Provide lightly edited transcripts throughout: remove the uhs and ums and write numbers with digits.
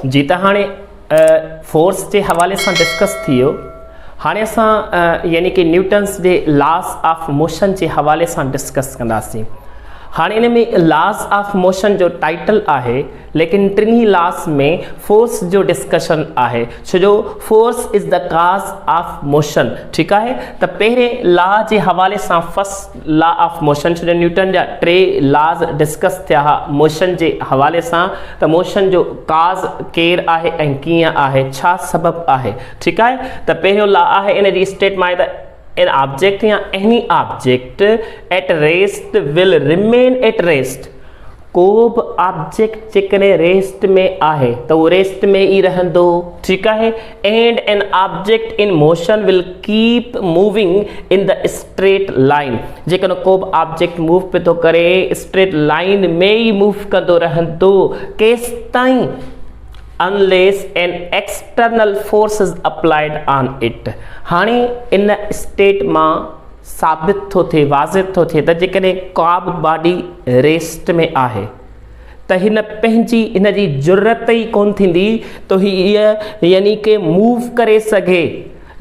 जी त हाणे फोर्स के हवाले से डिस्कस थियो। हाणे असां यानी कि न्यूटन्स के लॉस ऑफ मोशन के हवाले से डिस्कस कंदासीं। हाणे इन में लॉस ऑफ मोशन जो टाइटल आहे, लेकिन टिनी लॉस में फोर्स जो डिस्कशन आहे, छो जो force is the cause of motion. ठीक है, तो पहले लॉ के हवाले से फर्स्ट लॉ ऑफ मोशन, छो जो न्यूटन जा 3 लॉज डिस्कस थिया मोशन के हवाले से। तो मोशन जो काज केर आहे ऐं कीअं आहे, छा सबब आहे। ठीक है, तो पहलो लॉ आहे इन जी स्टेट में an object या any object at rest will remain at rest। को भी ऑब्जेक्ट जेकॾहिं रेस्ट में आहे तो वो रेस्ट में ही रहंदो। ठीक है, and an object in motion will keep moving in the straight line. जेकॾहिं को भी ऑब्जेक्ट मूव पे तो करे स्ट्रेट लाइन में ही मूव कंदो रहंदो केस ताईं unless an external force is applied on it। हाणे इन स्टेट में साबित थो थिए, वाज़िह थो थिए त जेकॾहिं का बि बॉडी रेस्ट में आहे त हिन पंहिंजी इन जी ज़रूरत ही कोन थींदी तो हीअ यानी कि मूव करे सघे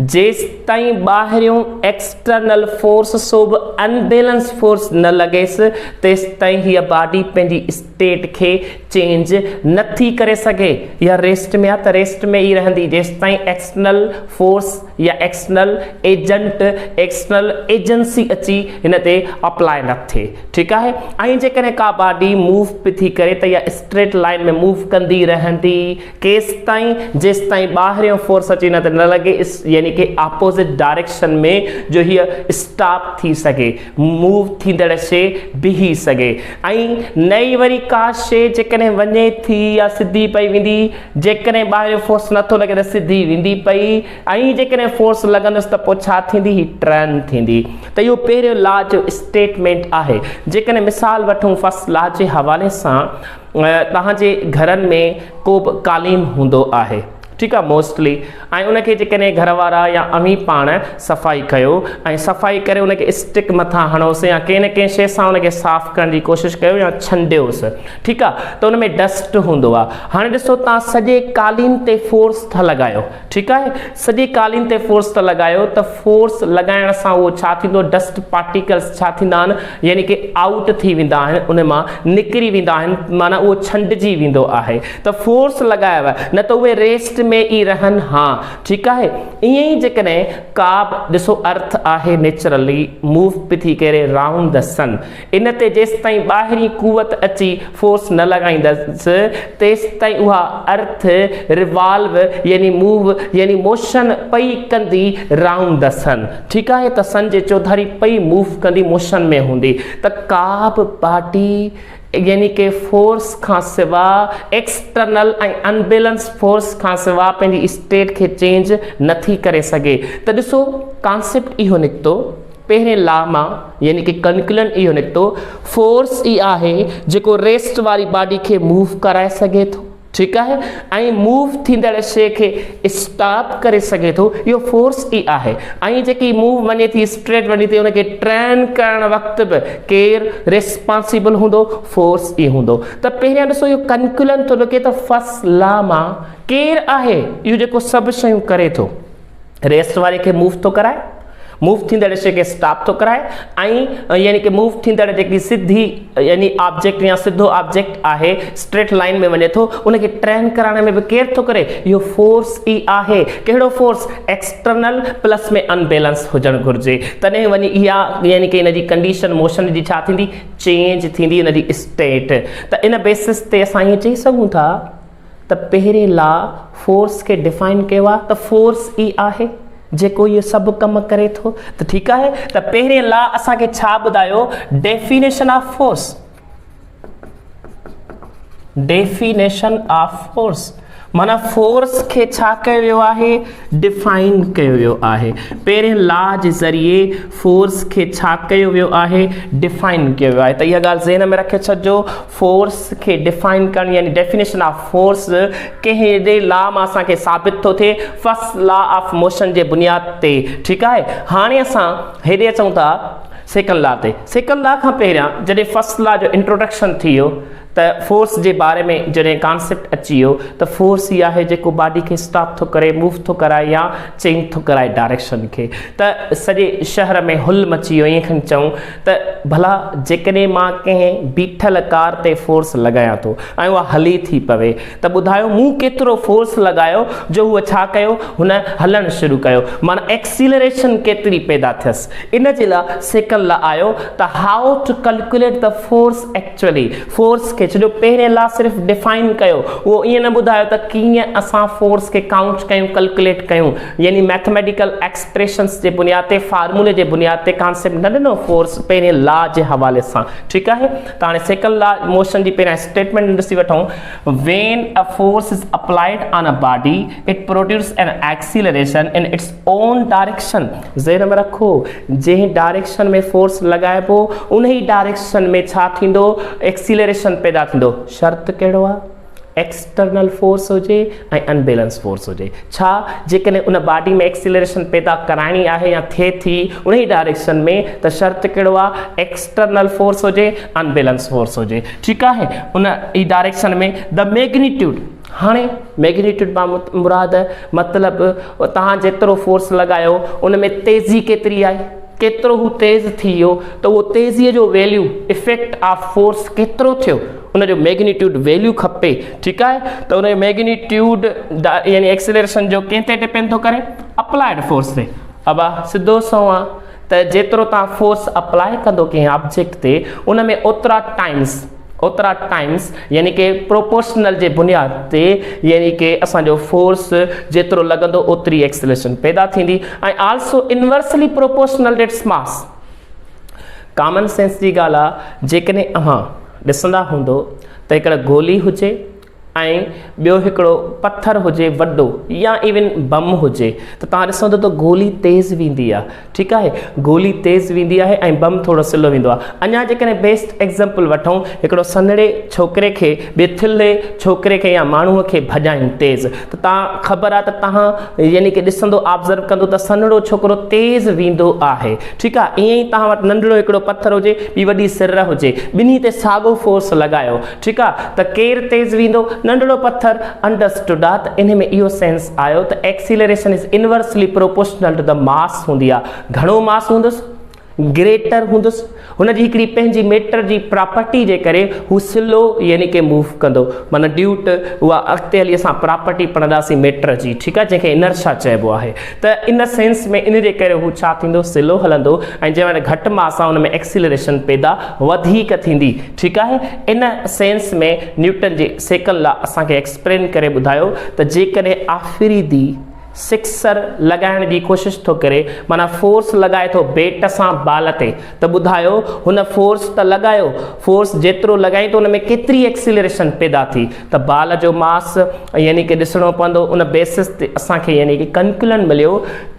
जेस ताईं ॿाहिरियों एक्सटर्नल फोर्स सो भी अनबैलेंस फोर्स न लगेस तेस ताईं हीअ बॉडी पंहिंजी स्टेट के चेंज नथी करे सके। या रेस्ट में आ तो रेस्ट में ही रहंदी जेस ताईं एक्सटर्नल फोर्स या एक्सटर्नल एजेंट एक्सटर्नल एजेंसी अची हिन ते अप्लाई न थिए। ठीक है, ऐं जेकॾहिं का बॉडी मूव पई थी करे त या स्ट्रेट लाइन में मूव कंदी रहंदी केस ताईं जेस ताईं ॿाहिरियों फोर्स अची न लगे, यानी कि अपोजिट डायरेक्शन में जो ही स्टॉप थी सके, मूव थींदड़ शे बिही सके। ऐं नई वरी का शे जेकॾहिं वञे थी या सिधी पई वेंदी, जेकॾहिं ॿाहिरियों फोर्स नथो लगे त सिधी वेंदी पई, ऐं जेकॾहिं फोर्स लॻंदुसि त पोइ छा थींदी, ही टर्न थींदी। त इहो पहिरियों लॉ जो स्टेटमेंट आहे। जेकॾहिं मिसाल वठूं फर्स्ट लॉ जे हवाले सां, तव्हांजे घरनि में को बि कालीन हूंदो आहे। ठीक है, मोस्टली ऐं उनके जेकॾहिं घर वारा या अमी पाण सफ़ाई कयो ऐं सफ़ाई करे उनके स्टिक मथां हणोसीं या कंहिं न कंहिं शइ सां उनके साफ़ करण जी कोशिशि कयो या छंडियोसि। ठीक है, तो उनमें डस्ट हूंदो आहे। हाणे ॾिसो तव्हां सॼे कालीन ते फोर्स था लॻायो। ठीक है, सॼे कालीन ते फोर्स था लॻायो त फोर्स लॻाइण सां उहो छा थींदो, डस्ट पार्टिकल्स छा थींदा आहिनि, यानी कि आउट थी वेंदा आहिनि, उन मां निकिरी वेंदा आहिनि, माना उहो छंडिजी वेंदो आहे। त फोर्स लॻायव न त उहे रेस्ट में ई रहन। हाँ, ठीक है, ईअं ई जेकॾहिं का बि ॾिसो अर्थ आहे नेचुरली मूव पई थी करे राउंड द सन, इन ते जेस ताईं ॿाहिरीं कुवत अची फोर्स न लॻाईंदसि तेस ताईं उहा अर्थ रिवॉल्व यानी मूव यानी मोशन पई कंदी राउंड द सन। ठीक है, त सन जे चौधारी पई मूव कंदी, मोशन में हूंदी। त का बि बॉडी यानी कि फोर्स का सिवा एक्सटर्नल ऐं अनबैलेंस फोर्स का सिवा पंहिंजी स्टेट के चेंज नथी करे सके। त ॾिसो कॉन्सेप्ट इहो निकितो पहिरें लॉ मां, यानी कि कंक्लूजन इहो निकितो, फोर्स ई आहे जेको रेस्ट वारी बॉडी के मूव कराए सघे थो। ठीक है, ऐं मूव थींदड़ शे के स्टॉप करे सके थो, इहो फोर्स ई आहे। ऐं जेकी मूव वञे थी स्ट्रेट वञे थी उनखे ट्रेन करण वक़्त बि केर रिस्पॉन्सिबल हूंदो, फोर्स ई हूंदो। त पहिरियां ॾिसो इहो कंक्लूजन थो निकिरे त फर्स्ट लॉ मां केर आहे इहो जेको सभु शयूं करे थो, रेस्ट वारे खे मूव थो कराए, मूव थींदड़ शे के स्टॉप थो कराए, ऐं यानी कि मूव थींदड़ जेकी सिधी यानी ऑब्जेक्ट या सिधो ऑब्जेक्ट आहे स्ट्रेट लाइन में वञे थो उनखे ट्रेन कराइण में भी केर थो करे, इहो फोर्स ई आहे। कहिड़ो फोर्स, एक्सटर्नल प्लस में अनबैलेंस हुजण घुर्जे, तॾहिं वञी इहा यानी कि इन जी कंडीशन मोशन जी छा थींदी, चेंज थींदी इन जी स्टेट। त इन बेसिस ते असां ईअं चई सघूं था त पहिरें लॉ फोर्स के डिफाइन कयो आहे त फोर्स ई आहे जेको ये सब कम करे थो। तो ठीक है, तो पहिरें लॉ असा के छा बुधायो, definition of force, definition of force माना फोर्स के छा कयो वियो आहे, डिफाइन कयो वियो आहे। पहिरें लॉ जे ज़रिए फोर्स के छा कयो वियो आहे, डिफाइन कयो वियो आहे। त इहा ॻाल्हि ज़हन में रखे छॾिजो, फोर्स के डिफाइन करण यानी डेफिनेशन ऑफ फोर्स कहिड़े लॉ मां असांखे साबित थो थिए, फर्स्ट लॉ ऑफ मोशन जे बुनियाद ते। ठीक आहे, हाणे असां हेॾे अचूं था सेकंड लॉ ते। सेकंड लॉ खां पहिरियां जॾहिं फर्स्ट लॉ जो इंट्रोडक्शन थी वियो त फोर्स जे बारे में जॾहिं कॉन्सेप्ट अची वियो त फोर्स ई आहे जेको बॉडी खे स्टॉप थो करे, मूव थो कराए या चेंज थो कराए डायरेक्शन खे। त सॼे शहर में हुल मची वियो, ईअं खनि चऊं त भला जेकॾहिं मां कंहिं बीठल कार ते फोर्स लॻायां थो ऐं उहा हली थी पवे त ॿुधायो मूं केतिरो फोर्स लॻायो जो उहा छा कयो, हुन हलणु शुरू कयो, माना एक्सीलरेशन केतिरी पैदा थियसि। इन जे लाइ सेकंड लॉ आयो त how to calculate the force actually, force खे जो पहिरें लॉ सिर्फ़ु डिफाइन कयो, उहो ईअं न ॿुधायो त कीअं असां फोर्स खे काउंट कयूं, कैलकुलेट कयूं, यानी मैथमेटिकल एक्सप्रेशंस जे बुनियाद ते, फार्मूले जे बुनियाद ते कॉन्सेप्ट न ॾिनो फोर्स पहिरें लॉ जे हवाले सां। ठीकु आहे, त हाणे सेकंड लॉ मोशन जी पहिरियां स्टेटमेंट ॾिसी वठूं। When a force is applied on a body it produce an acceleration in its own direction. ज़हन में रखो, जंहिं डायरेक्शन में फोर्स लॻाइबो उन ई डायरेक्शन में छा थींदो, एक्सीलरेशन पैदा थींदो। शर्त कहिड़ो आहे, एक्सटर्नल फोर्स हुजे ऐं अनबैलेंस फोर्स हुजे। छा जेकॾहिं उन बॉडी में एक्सीलरेशन पैदा कराइणी आहे या थिए थी उन ई डायरेक्शन में, त शर्त कहिड़ो आहे, एक्सटर्नल फोर्स हुजे, अनबैलेंस फोर्स हुजे। ठीकु आहे, उन ई डायरेक्शन में द मैग्नीट्यूड, हाणे मैग्नीट्यूड मां मुराद मतिलबु तव्हां जेतिरो फोर्स लॻायो उन में तेज़ी केतिरी आहे, केतिरो हू तेज़ थी वियो, त उहो तेज़ीअ जो वैल्यू, इफेक्ट ऑफ फोर्स केतिरो थियो, उनजो मैग्नीट्यूड वैल्यू खपे। ठीकु आहे, त उन मैग्नीट्यूड यानी एक्सीलरेशन जो कंहिं ते डिपेंड थो करे, अप्लाइड फोर्स ते। अब सिधो सो आहे त जेतिरो तव्हां फोर्स अप्लाई कंदो कंहिं ऑब्जेक्ट ते उन में ओतिरा टाइम्स यानी कि प्रोपोर्शनल जे बुनियाद ते, यानी कि असांजो फोर्स जेतिरो लॻंदो ओतिरी एक्सीलरेशन पैदा थींदी, ऐं also inversely proportional its mass. Common sense जी ॻाल्हि आहे, जेकॾहिं अव्हां ॾिसंदा हूंदो त हिकिड़ा गोली हुजे ऐं ॿियो हिकिड़ो पत्थर हुजे वॾो या इवन बम हुजे, त तव्हां ॾिसंदो त गोली तेज़ वेंदी आहे। ठीकु आहे, गोली तेज़ वेंदी आहे ऐं बम थोरो सिलो वेंदो आहे। अञा जेकॾहिं बेस्ट एग्ज़ाम्पल वठूं, हिकिड़ो सन्हड़े छोकिरे खे ॿिए थिले छोकिरे खे या माण्हूअ खे भॼाइनि तेज़, त तव्हां ख़बर आहे त तव्हां यानी कि ॾिसंदो, ऑब्ज़र्व कंदो त सन्हड़ो छोकिरो तेज़ वेंदो आहे। ठीकु आहे, ईअं ई तव्हां वटि नंढड़ो हिकिड़ो पत्थर हुजे, ॿी वॾी सिर हुजे, ॿिन्ही ते साॻियो फोर्स लॻायो। ठीकु आहे, त केरु तेज़ वेंदो, नंढड़ो पत्थर। अंडरस्टूड आहे, त इन में इहो सेंस आयो त acceleration is inversely proportional to the mass हूंदी आहे। घणो मास हूंदुसि, ग्रेटर हूंदुसि, हुनजी हिकिड़ी पंहिंजी मेटर जी प्रॉपर्टी जे करे हू स्लो यानी कि मूव कंदो, माना ड्यूट उहा अॻिते हली असां प्रॉपर्टी पढ़ंदासीं मेटर जी। ठीकु आहे, जंहिंखे इनर्शिया चइबो आहे। त इन सेंस में इन जे करे हू छा थींदो, स्लो हलंदो, ऐं जंहिं महिल घटि मास आहे हुन में एक्सीलरेशन पैदा वधीक थींदी। ठीकु आहे, इन सेंस में न्यूटन जे सेकंड लॉ असांखे एक्सप्लेन करे ॿुधायो त जेकॾहिं आफ़रीदी सिक्सर लॻाइण जी कोशिशि थो करे, माना फोर्स लॻाए थो बैट सां बॉल ते, त ॿुधायो हुन फोर्स त लॻायो, फोर्स जेतिरो लॻाई थो हुन में केतिरी एक्सीलरेशन पैदा थी। त बॉल जो मास यानी कि ॾिसणो पवंदो, उन बेसिस ते असांखे यानी कि कंक्लूजन मिलियो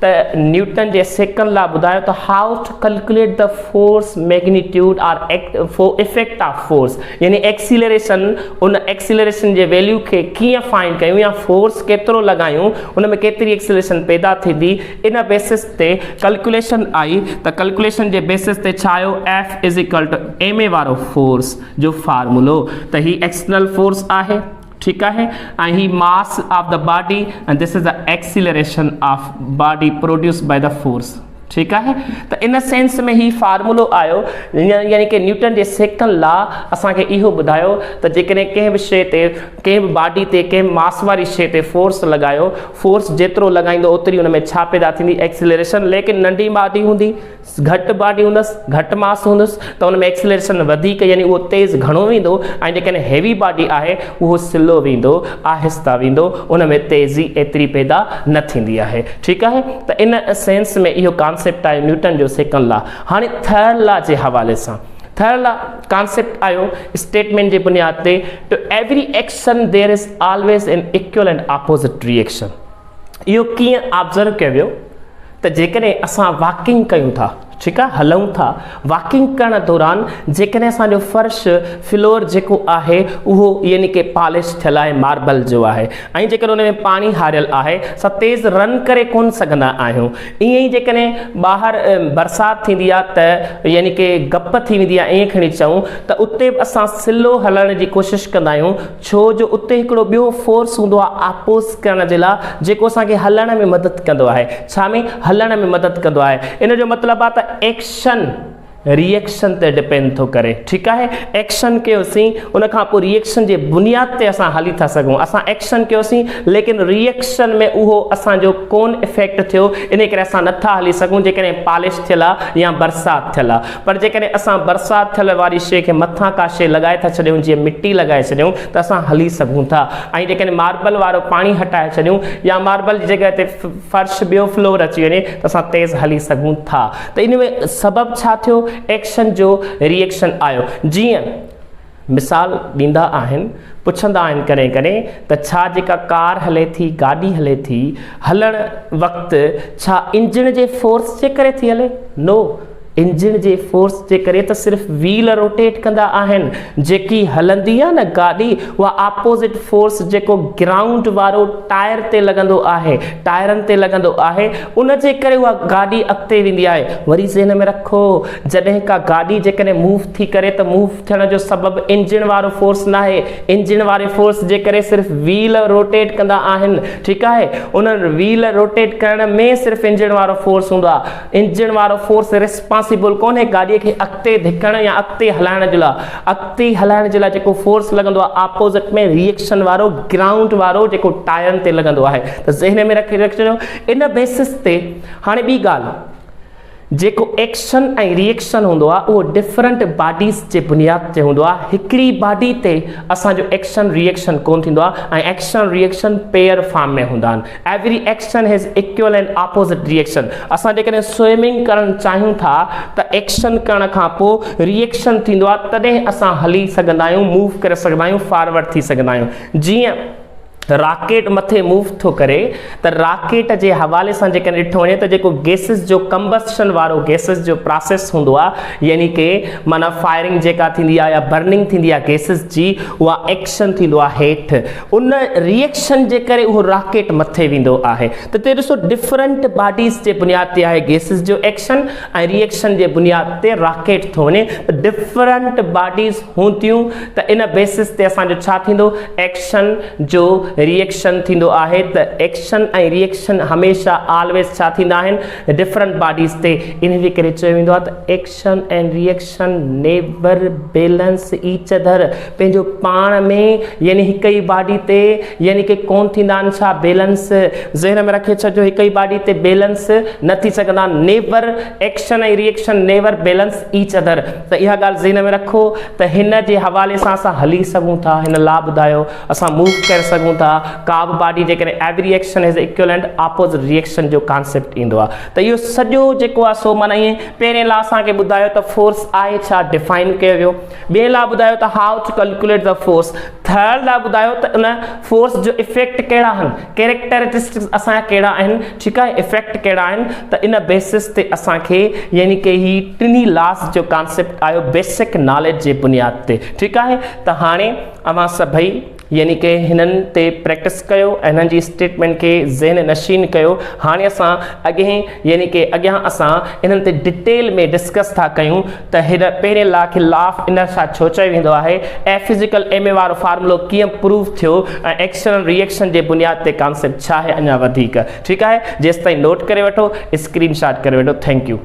त न्यूटन जे सेकंड लॉ ॿुधायो त how to calculate the force magnitude or effect of force, यानी एक्सीलरेशन, उन एक्सीलरेशन जे वैल्यू खे कीअं फाइंड कयूं या फोर्स केतिरो लॻायूं, उन में केतिरी एक्सीलरेशन पैदा थींदी। इन बेसिस ते कैलकुलेशन आई, त कैलकुलेशन जे बेसिस ते छा आयो, F is equal to ma वारो फोर्स जो फार्मूलो, त ही एक्सटर्नल फोर्स आहे। ठीकु आहे, ऐं ही mass of the body and this is the acceleration of body produced by the force. ठीकु आहे, त इन सेंस में ही फार्मूलो आयो, यानी कि न्यूटन जे सेकंड लॉ असांखे इहो ॿुधायो त जेकॾहिं कंहिं बि शइ ते, कंहिं बि बॉडी ते, कंहिं मास वारी शइ ते फोर्स लॻायो, फोर्स जेतिरो लॻाईंदो ओतिरी हुन में छा पैदा थींदी, एक्सीलरेशन। लेकिन नंढी बॉडी हूंदी, घटि बॉडी हूंदसि, घटि मास हूंदुसि, त हुन में एक्सीलरेशन वधीक यानी उहो तेज़ घणो वेंदो, ऐं जेकॾहिं हेवी बॉडी आहे उहो स्लो वेंदो, आहिस्ता वेंदो, उन में तेज़ी एतिरी पैदा न थींदी आहे। ठीकु आहे, त इन सेंस में इहो कॉन्सेप्ट आहे न्यूटन जो सेकंड लॉ। हाणे थर्ड लॉ जे हवाले सां, थर्ड लॉ कॉन्सेप्ट आयो स्टेटमेंट जे बुनियाद ते, to every action there is always an equal and opposite reaction. इहो कीअं ऑब्ज़र्व कयो वियो त जेकॾहिं असां वॉकिंग कयूं था, ठीक है, हलूं था। वॉकिंग करण दौरान जेकॾहिं असांजो फर्श फ्लोर जेको आहे उहो यानी कि पॉलिश थियल आहे, मार्बल जो आहे, ऐं जेकॾहिं उन में पाणी हारियल आहे, असां तेज़ रन करे कोन सघंदा आहियूं। ईअं ई जेकॾहिं ॿाहिरि बरसाति थींदी आहे त यानी कि गप थी वेंदी आहे, ईअं खणी चऊं त उते बि असां सिलो हलण जी कोशिशि कंदा आहियूं, छो जो उते हिकिड़ो ॿियो फोर्स हूंदो आहे आपोज़ करण जे लाइ, जेको असांखे हलण में मदद कंदो आहे। छा में? हलण में मदद कंदो आहे। इन जो मतिलबु आहे त एक्शन रिएक्शन ते डिपेंड थो करे, ठीकु आहे। एक्शन कयोसीं, उन खां पोइ रिएक्शन जे बुनियाद ते असां हली था सघूं। असां एक्शन कयोसीं लेकिन रिएक्शन में उहो असांजो कोन इफेक्ट थियो, इन करे असां नथा हली सघूं जेकॾहिं पॉलिश थियल आहे या बरसाति थियल आहे। पर जेकॾहिं असां बरसाति थियल वारी शइ खे मथां का शइ लॻाए था छॾियूं, जीअं मिटी लॻाए छॾियूं, त असां हली सघूं था। ऐं जेकॾहिं मार्बल वारो पाणी हटाए छॾियूं या मार्बल जी जॻह ते फर्श ॿियो फ्लोर अची वञे त असां तेज़ हली सघूं था। त इन में सबबु छा थियो? एक्शन जो रिएक्शन आयो। जीअं मिसाल ॾींदा आहिनि, पुछंदा आहिनि कॾहिं कॾहिं त छा जेका कार हले थी, गाॾी हले थी, हलण वक़्तु छा इंजन जे फोर्स जे करे थी हले? नो, इंजन जे फोर्स जे करे त सिर्फ़ु व्हील रोटेट कंदा आहिनि। जेकी हलंदी आहे न गाॾी, उहा आपोज़िट फोर्स जेको ग्राउंड वारो टायर ते लॻंदो आहे, टायरनि ते लॻंदो आहे, उन जे करे उहा गाॾी अॻिते वेंदी आहे। वरी ज़हन में रखो, जॾहिं का गाॾी जेकॾहिं मूव थी करे त मूव थियण जो सबबु इंजन वारो फोर्स न आहे, इंजन वारे फोर्स जे करे सिर्फ़ु व्हील रोटेट कंदा आहिनि, ठीकु आहे। उन व्हील रोटेट करण में सिर्फ़ु इंजन वारो फोर्स हूंदो आहे। इंजन वारो फोर्स रिस्पॉन्सिबल कोन्हे गाॾीअ खे अॻिते धिकण या अॻिते हलाइण जे लाइ। अॻिते हलाइण जे लाइ जेको फोर्स लॻंदो आहे आपोज़िट में रिएक्शन वारो, ग्राउंड वारो, जेको टायरनि ते लॻंदो आहे। त ज़हन में रखी छॾियो। इन बेसिस ते हाणे ॿी ॻाल्हि, जेको एक्शन ऐं रिएक्शन हूंदो आहे उहो डिफरेंट बॉडीज़ जे बुनियाद ते हूंदो आहे। हिकिड़ी बॉडी ते असांजो एक्शन रिएक्शन कोन थींदो आहे, ऐं एक्शन रिएक्शन पेयर फॉर्म में हूंदा आहिनि। Every action has equal and opposite reaction. असां जेकॾहिं स्विमिंग करणु चाहियूं था त एक्शन करण खां पोइ रिएक्शन थींदो आहे, तॾहिं असां हली सघंदा आहियूं, मूव करे सघंदा आहियूं, फॉरवर्ड थी सघंदा आहियूं। जीअं रॉकेट मथे मूव थो करे त रॉकेट जे हवाले सां जेकॾहिं ॾिठो वञे त जेको गैसिस जो कंबस्शन वारो गैसिस जो प्रोसेस हूंदो आहे, यानी कि माना फायरिंग जेका थींदी आहे या बर्निंग थींदी आहे गैसिस जी, उहा एक्शन थींदो आहे हेठि। उन रिएक्शन जे करे उहो रॉकेट मथे वेंदो आहे। त ते ॾिसो डिफरेंट बॉडीज़ जे बुनियाद ते आहे गैसिस जो एक्शन, ऐं रिएक्शन जे बुनियाद ते रॉकेट थो वञे। त डिफरेंट बॉडीज़ हूंदियूं त इन बेसिस ते असांजो छा थींदो? एक्शन जो रिएक्शन थींदो आहे। त एक्शन ऐं रिएक्शन हमेशह ऑलवेज छा थींदा आहिनि? डिफरेंट बॉडीज़ ते। इन जे करे चयो वेंदो आहे त action and reaction never balance each other. पंहिंजो पाण में यानी हिक ई बॉडी ते यानी कि कोन थींदा आहिनि छा? बैलेंस। ज़हन में रखे छॾियो, हिक ई बॉडी ते बैलेंस न थी सघंदा। नेवर, एक्शन ऐं reaction never balance each other. त इहा ॻाल्हि ज़हन में रखो त हिन जे हवाले सां असां हली सघूं था, हिन लाइ ॿुधायो असां मूव करे सघूं था। का बि बॉडी जेकॾहिं every action is equal and opposite reaction जो कॉन्सेप्ट ईंदो आहे। त इहो सॼो जेको आहे सो माना ईअं पहिरें लाइ असांखे ॿुधायो त फोर्स आहे छा, डिफाइन कयो वियो। ॿिए लाइ ॿुधायो त how to calculate the force. Third लाइ ॿुधायो त उन फोर्स जो इफेक्ट कहिड़ा आहिनि, कैरेक्टरिस्टिक्स असांजा कहिड़ा आहिनि, ठीकु आहे, इफेक्ट कहिड़ा आहिनि। त इन बेसिस ते असांखे यानी कि ही टिनी लॉस जो कॉन्सेप्ट आयो बेसिक नॉलेज जे बुनियाद ते, ठीकु आहे। त हाणे अवां सभई यानी कि हिननि ते प्रैक्टिस कयो, हिननि जी स्टेटमेंट खे ज़हन नशीन कयो। हाणे असां अॻियां असां इन्हनि ते डिटेल में डिस्कस था कयूं त हिन पहिरें लॉ खे लॉ ऑफ इनर्शिया छो चयो वेंदो आहे, ऐं फिजिकल एम ए वारो फार्मूलो कीअं प्रूव थियो, ऐं एक्शन रिएक्शन जे बुनियाद ते कॉन्सेप्ट छा आहे अञा वधीक, ठीकु आहे। जेसि ताईं नोट करे वठो, स्क्रीनशॉट करे वठो। Thank U.